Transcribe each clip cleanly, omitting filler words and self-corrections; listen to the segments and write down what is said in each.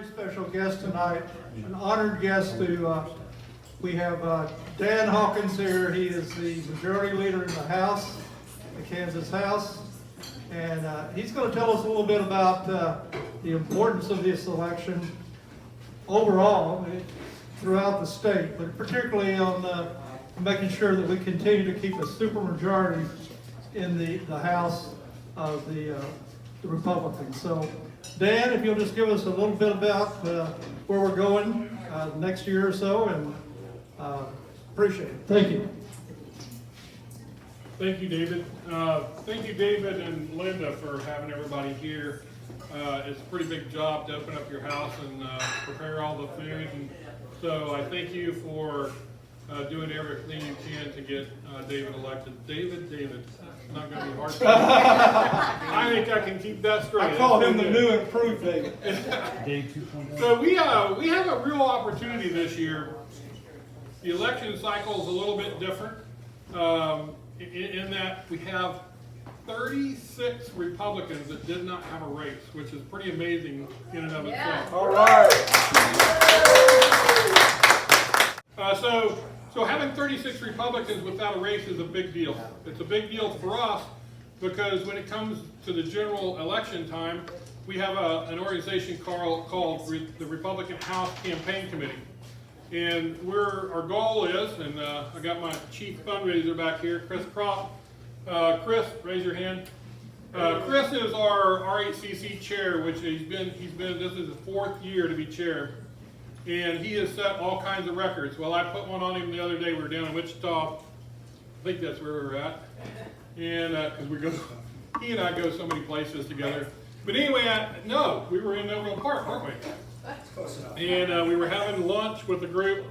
very special guest tonight, an honored guest to, we have Dan Hawkins here. He is the majority leader in the House, the Kansas House. And he's going to tell us a little bit about the importance of this election overall throughout the state, but particularly on making sure that we continue to keep a supermajority in the House of the Republicans. So, Dan, if you'll just give us a little bit about where we're going next year or so, and appreciate it. Thank you. Thank you, David. Thank you, David and Linda, for having everybody here. It's a pretty big job to open up your house and prepare all the food. And so I thank you for doing everything you can to get David elected. David, it's not going to be hard. I think I can keep that straight. I call him the new improved David. So we have a real opportunity this year. The election cycle is a little bit different. In that we have 36 Republicans that did not have a race, which is pretty amazing in and of itself. All right. So having 36 Republicans without a race is a big deal. It's a big deal for us because when it comes to the general election time, we have an organization called the Republican House Campaign Committee. And our goal is, and I got my chief fundraiser back here, Chris Crop. Chris, raise your hand. Chris is our RHCC chair, which this is his 4th year to be chair. And he has set all kinds of records. Well, I put one on him the other day. We were down in Wichita. I think that's where we were at. And because he and I go so many places together. But anyway, we were in Overland Park, weren't we? And we were having lunch with the group,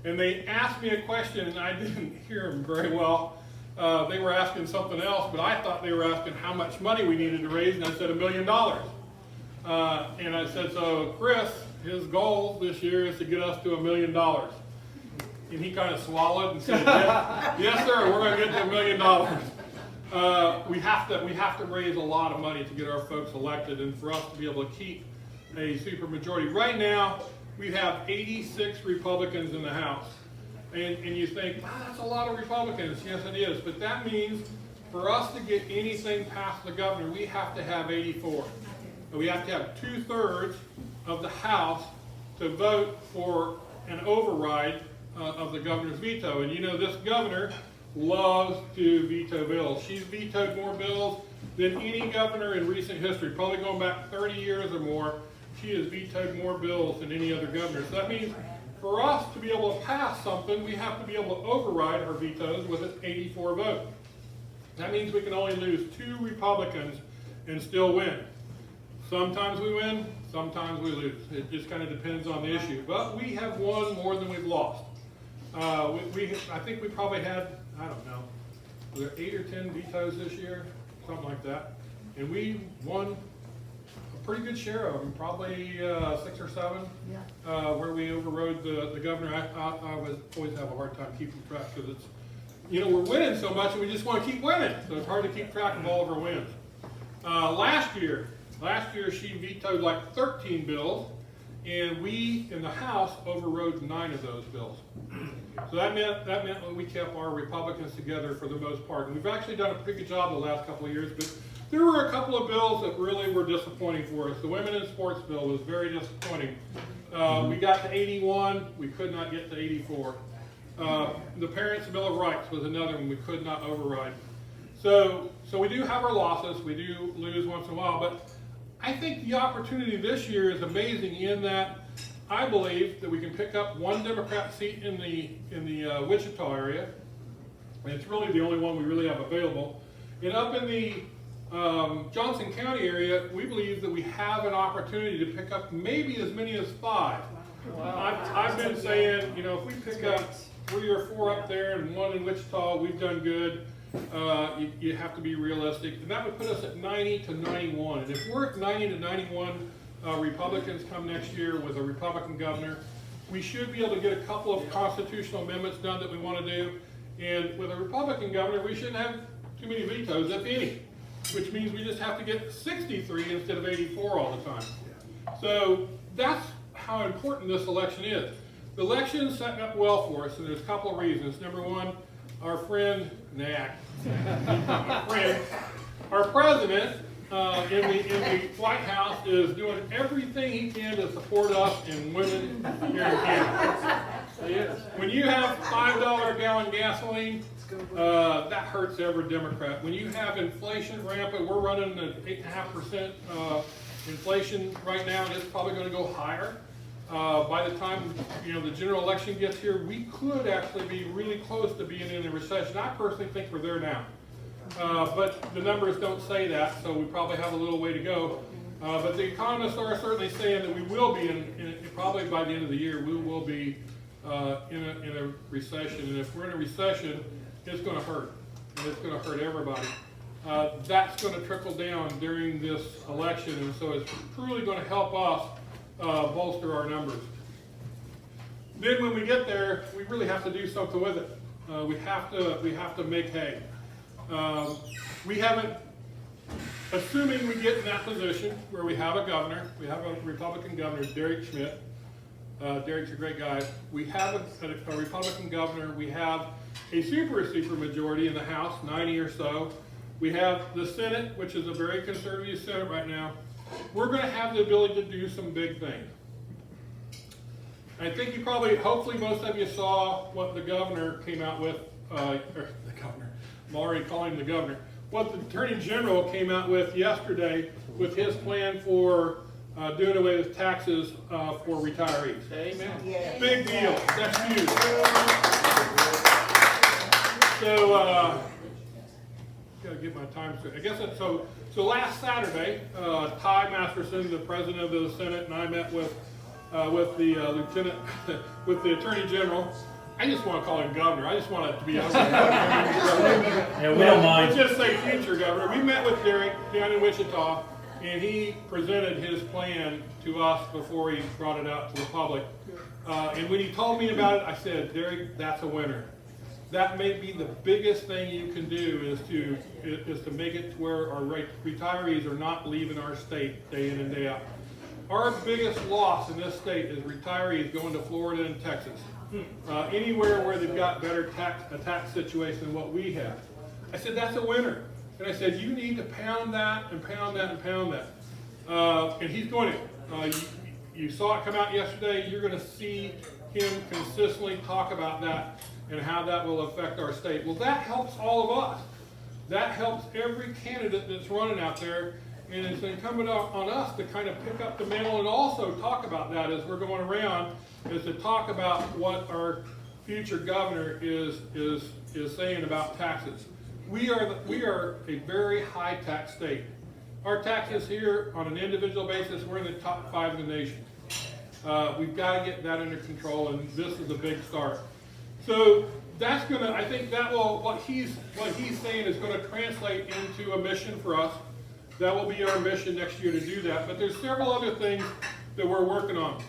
and they asked me a question, and I didn't hear them very well. They were asking something else, but I thought they were asking how much money we needed to raise, and I said $1 million. And I said, so Chris, his goal this year is to get us to $1 million. And he kind of swallowed and said, yes sir, we're going to get to $1 million. We have to raise a lot of money to get our folks elected, and for us to be able to keep a supermajority. Right now, we have 86 Republicans in the House. And you think, wow, that's a lot of Republicans. Yes, it is. But that means for us to get anything past the governor, we have to have 84. We have to have 2/3 of the House to vote for an override of the governor's veto. And you know, this governor loves to veto bills. She's vetoed more bills than any governor in recent history, probably going back 30 years or more. She has vetoed more bills than any other governor. So that means for us to be able to pass something, we have to be able to override her vetoes with an 84 vote. That means we can only lose 2 Republicans and still win. Sometimes we win, sometimes we lose. It just kind of depends on the issue. But we have won more than we've lost. I think we probably had, I don't know, were there 8 or 10 vetoes this year? Something like that. And we won pretty good share of them, probably 6 or 7, where we overrode the governor. I always have a hard time keeping track because it's, we're winning so much and we just want to keep winning. So it's hard to keep track of all of our wins. Last year she vetoed like 13 bills, and we in the House overrode 9 of those bills. So that meant that we kept our Republicans together for the most part. And we've actually done a pretty good job the last couple of years, but there were a couple of bills that really were disappointing for us. The Women in Sports bill was very disappointing. We got to 81, we could not get to 84. The Parents' Bill of Rights was another one we could not override. So we do have our losses, we do lose once in a while, but I think the opportunity this year is amazing in that I believe that we can pick up 1 Democrat seat in the Wichita area, and it's really the only one we really have available. And up in the Johnson County area, we believe that we have an opportunity to pick up maybe as many as 5. Wow. I've been saying, if we pick up 3 or 4 up there and 1 in Wichita, we've done good. You have to be realistic, and that would put us at 90 to 91. And if we're at 90 to 91 Republicans come next year with a Republican governor, we should be able to get a couple of constitutional amendments done that we want to do. And with a Republican governor, we shouldn't have too many vetoes, if any, which means we just have to get 63 instead of 84 all the time. So that's how important this election is. The election is setting up well for us, and there's a couple of reasons. Number one, our friend, our president in the White House is doing everything he can to support us in women here in Canada. When you have $5 a gallon gasoline, that hurts every Democrat. When you have inflation rampant, we're running at 8.5% inflation right now, and it's probably going to go higher. By the time the general election gets here, we could actually be really close to being in a recession. I personally think we're there now. But the numbers don't say that, so we probably have a little way to go. But the economists are certainly saying that we will be, probably by the end of the year, we will be in a recession. And if we're in a recession, it's going to hurt, and it's going to hurt everybody. That's going to trickle down during this election, and so it's truly going to help us bolster our numbers. Then when we get there, we really have to do something with it. We have to make hay. We haven't, assuming we get in that position where we have a governor, we have a Republican governor, Derek Schmidt. Derek's a great guy. We have a Republican governor. We have a super majority in the House, 90 or so. We have the Senate, which is a very conservative Senate right now. We're going to have the ability to do some big things. I think hopefully most of you saw what the governor came out with, or the governor, I'm already calling him the governor, what the Attorney General came out with yesterday with his plan for doing away with taxes for retirees. Amen. Yeah. Big deal. That's huge. So, gotta get my time straight. I guess that's so. So last Saturday, Ty Masterson, the president of the Senate, and I met with the lieutenant, with the Attorney General. I just want to call him governor. I just want it to be over. Yeah, we don't mind. Just say future governor. We met with Derek down in Wichita, and he presented his plan to us before he brought it out to the public. And when he told me about it, I said, Derek, that's a winner. That may be the biggest thing you can do is to make it to where our retirees are not leaving our state day in and day out. Our biggest loss in this state is retirees going to Florida and Texas. Anywhere where they've got better tax situation than what we have. I said, that's a winner. And I said, you need to pound that and pound that and pound that. And he's going to. You saw it come out yesterday. You're going to see him consistently talk about that and how that will affect our state. Well, that helps all of us. That helps every candidate that's running out there. And it's incumbent on us to kind of pick up the mantle and also talk about that as we're going around, is to talk about what our future governor is saying about taxes. We are a very high tax state. Our taxes here on an individual basis, we're in the top 5 in the nation. We've got to get that under control, and this is a big start. So that's going to, I think that will, what he's saying is going to translate into a mission for us. That will be our mission next year to do that. But there's several other things that we're working on.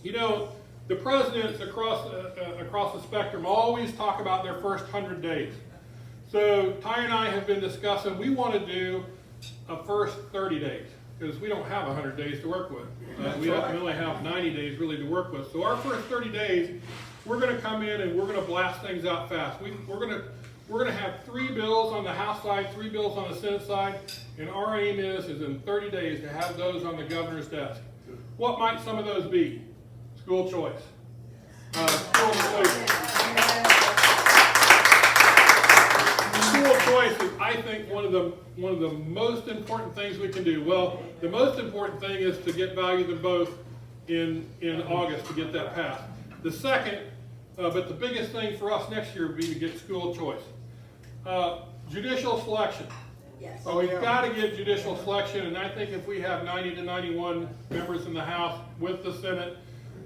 You know, the presidents across the spectrum always talk about their first 100 days. So Ty and I have been discussing, we want to do a first 30 days because we don't have 100 days to work with. We only have 90 days really to work with. So our first 30 days, we're going to come in and we're going to blast things out fast. We're going to have 3 bills on the House side, 3 bills on the Senate side, and our aim is in 30 days to have those on the governor's desk. What might some of those be? School choice. School choice is, I think, one of the most important things we can do. Well, the most important thing is to get value to both in August to get that passed. The second, but the biggest thing for us next year would be to get school choice. Judicial selection. Yes. So we've got to get judicial selection, and I think if we have 90 to 91 members in the House with the Senate,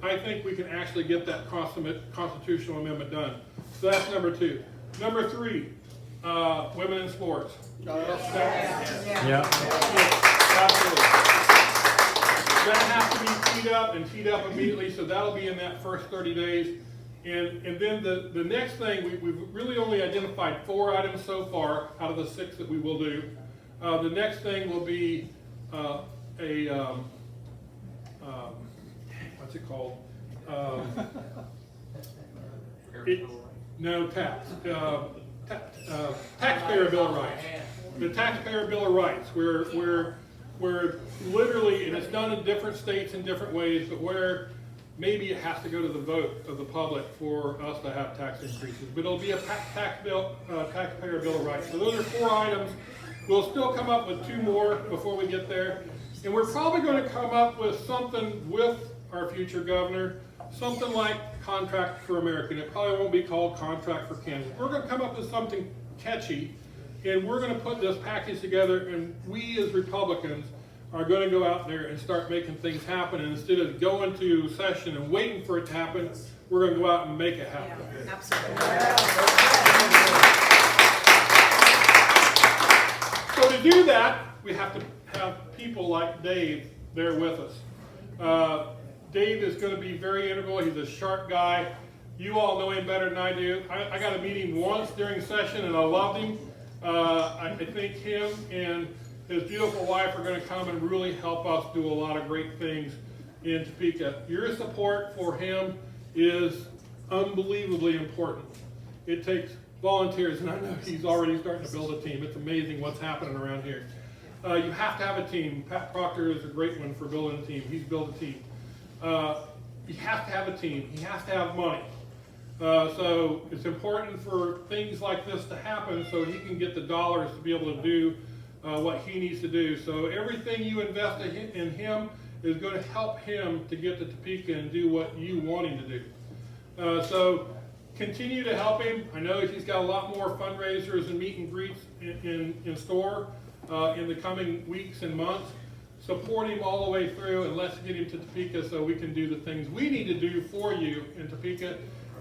I think we can actually get that constitutional amendment done. So that's number 2. Number 3, women in sports. Yeah. Absolutely. That has to be teed up immediately, so that'll be in that first 30 days. And then the next thing, we've really only identified 4 items so far out of the 6 that we will do. The next thing will be what's it called? No, taxpayer bill of rights. The taxpayer bill of rights, where literally, and it's done in different states in different ways, but where maybe it has to go to the vote of the public for us to have tax increases. But it'll be a taxpayer bill of rights. So those are 4 items. We'll still come up with 2 more before we get there. And we're probably going to come up with something with our future governor, something like Contract for America. It probably won't be called Contract for Kansas. We're going to come up with something catchy, and we're going to put this package together, and we as Republicans are going to go out there and start making things happen. And instead of going to session and waiting for it to happen, we're going to go out and make it happen. Yeah, absolutely. So to do that, we have to have people like Dave there with us. Dave is going to be very integral. He's a sharp guy. You all know him better than I do. I got to meet him once during session, and I loved him. I think him and his beautiful wife are going to come and really help us do a lot of great things in Topeka. Your support for him is unbelievably important. It takes volunteers, and I know he's already starting to build a team. It's amazing what's happening around here. You have to have a team. Pat Proctor is a great one for building a team. He's built a team. You have to have a team. He has to have money. So it's important for things like this to happen so he can get the dollars to be able to do what he needs to do. So everything you invest in him is going to help him to get to Topeka and do what you want him to do. So continue to help him. I know he's got a lot more fundraisers and meet and greets in store in the coming weeks and months. Support him all the way through, and let's get him to Topeka so we can do the things we need to do for you in Topeka.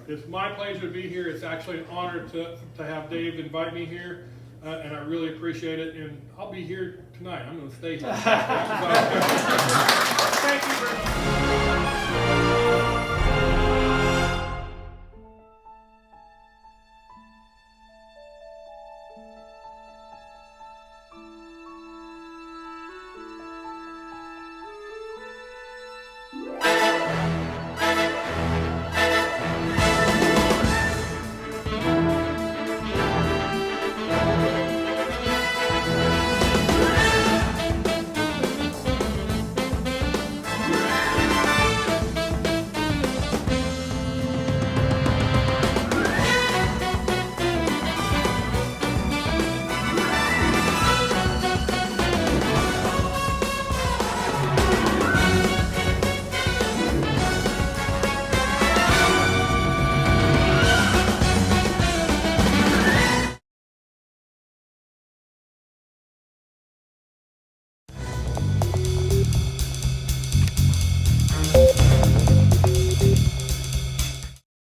It's my pleasure to be here. It's actually an honor to have Dave invite me here, and I really appreciate it. And I'll be here tonight. I'm going to stay here. Thank you very much.